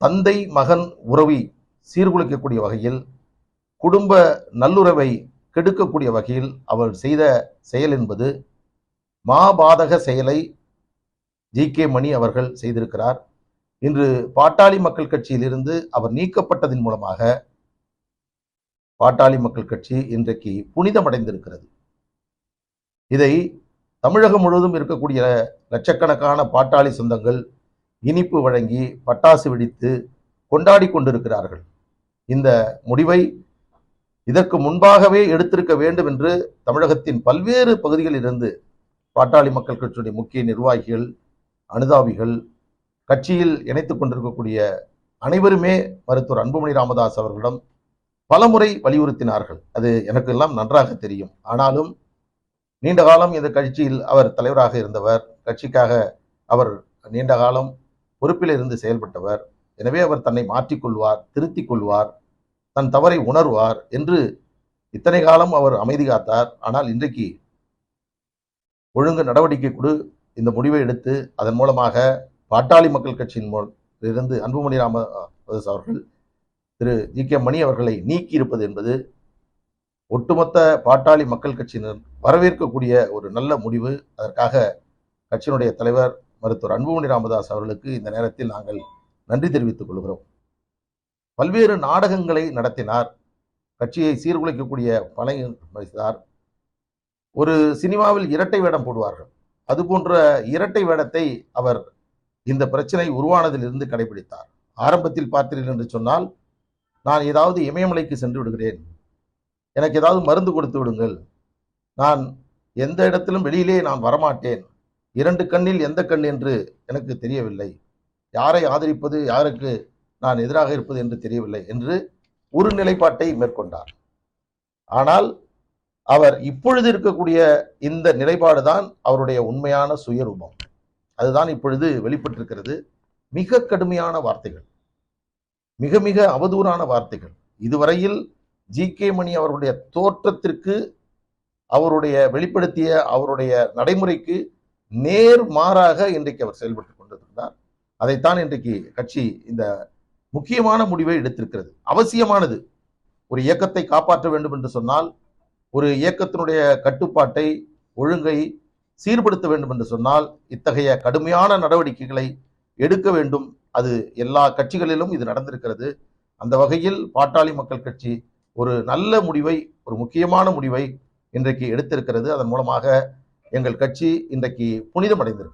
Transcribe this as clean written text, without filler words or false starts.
தந்தை மகன் உறவை சீர்குலைக்கக்கூடிய வகையில், குடும்ப நல்லுறவை கெடுக்கக்கூடிய வகையில் அவர் செய்த செயல் என்பது மாபாதக செயலை ஜி.கே. மணி அவர்கள் செய்திருக்கிறார். இன்று பாட்டாளி மக்கள் கட்சியிலிருந்து அவர் நீக்கப்பட்டதன் மூலமாக பாட்டாளி மக்கள் கட்சி இன்றைக்கு புனிதமடைந்திருக்கிறது. இதை தமிழகம் முழுவதும் இருக்கக்கூடிய லட்சக்கணக்கான பாட்டாளி சொந்தங்கள் இனிப்பு வழங்கி பட்டாசு வெடித்து கொண்டாடி கொண்டிருக்கிறார்கள். இந்த முடிவை இதற்கு முன்பாகவே எடுத்திருக்க வேண்டும் என்று தமிழகத்தின் பல்வேறு பகுதிகளிலிருந்து பாட்டாளி மக்கள் கட்சியுடைய முக்கிய நிர்வாகிகள், அனுதாபிகள், கட்சியில் இணைத்துக் கொண்டிருக்கக்கூடிய அனைவருமே மருத்துவர் அன்புமணி ராமதாஸ் அவர்களிடம் பலமுறை வலியுறுத்தினார்கள். அது எனக்கு எல்லாம் நன்றாக தெரியும். ஆனாலும் நீண்ட காலம் இந்த கட்சியில் அவர் தலைவராக இருந்தவர், கட்சிக்காக அவர் நீண்ட காலம் பொறுப்பில் இருந்து செயல்பட்டவர். எனவே அவர் தன்னை மாற்றிக்கொள்வார், திருத்திக் கொள்வார், தன் தவறை உணர்வார் என்று இத்தனை காலம் அவர் அமைதி காத்தார். ஆனால் இன்றைக்கு ஒழுங்கு நடவடிக்கை கொடு இந்த முடிவை எடுத்து அதன் மூலமாக பாட்டாளி மக்கள் கட்சியின் இருந்து அன்புமணி ராமதாஸ் அவர்கள் திரு ஜி.கே. மணி அவர்களை நீக்கி இருப்பது என்பது ஒட்டுமொத்த பாட்டாளி மக்கள் கட்சியினர் வரவேற்கக்கூடிய ஒரு நல்ல முடிவு. அதற்காக கட்சியினுடைய தலைவர் மருத்துவர் அன்புமணி ராமதாஸ் அவர்களுக்கு இந்த நேரத்தில் நாங்கள் நன்றி தெரிவித்துக் கொள்கிறோம். பல்வேறு நாடகங்களை நடத்தினார், கட்சியை சீர்குலைக்கக்கூடிய பணியார். ஒரு சினிமாவில் இரட்டை வேடம் போடுவார்கள், அதுபோன்ற இரட்டை வேடத்தை அவர் இந்த பிரச்சனை உருவானதிலிருந்து கடைபிடித்தார். ஆரம்பத்தில் பார்த்தீர்கள் என்று சொன்னால், நான் ஏதாவது இமயமலைக்கு சென்று விடுகிறேன், எனக்கு ஏதாவது மருந்து கொடுத்து விடுங்கள், நான் எந்த இடத்திலும் வெளியிலே நான் வரமாட்டேன், 2 கண்ணில் எந்த கண் என்று எனக்கு தெரியவில்லை, யாரை ஆதரிப்பது யாருக்கு நான் எதிராக இருப்பது என்று தெரியவில்லை என்று ஒரு நிலைப்பாட்டை மேற்கொண்டார். ஆனால் அவர் இப்பொழுது இருக்கக்கூடிய இந்த நிலைப்பாடுதான் அவருடைய உண்மையான சுயரூபம். அதுதான் இப்பொழுது வெளிப்பட்டிருக்கிறது. மிக கடுமையான வார்த்தைகள், மிக மிக அவதூறான வார்த்தைகள். இதுவரையில் ஜி.கே. மணி அவருடைய தோற்றத்திற்கு, அவருடைய வெளிப்படுத்திய அவருடைய நடைமுறைக்கு நேர் மாறாக இன்றைக்கு அவர் செயல்பட்டுக் கொண்டிருக்கிறார். அதைத்தான் இன்றைக்கு கட்சி இந்த முக்கியமான முடிவை எடுத்திருக்கிறது. அவசியமானது. ஒரு இயக்கத்தை காப்பாற்ற வேண்டும் என்று சொன்னால், ஒரு இயக்கத்தினுடைய கட்டுப்பாட்டை, ஒழுங்கை சீர்படுத்த வேண்டும் என்று சொன்னால் இத்தகைய கடுமையான நடவடிக்கைகளை எடுக்க வேண்டும். அது எல்லா கட்சிகளிலும் இது நடந்திருக்கிறது. அந்த வகையில் பாட்டாளி மக்கள் கட்சி ஒரு நல்ல முடிவை, ஒரு முக்கியமான முடிவை இன்றைக்கு எடுத்திருக்கிறது. அதன் மூலமாக எங்கள் கட்சி இன்றைக்கு புனிதமடைந்திருக்கிறது.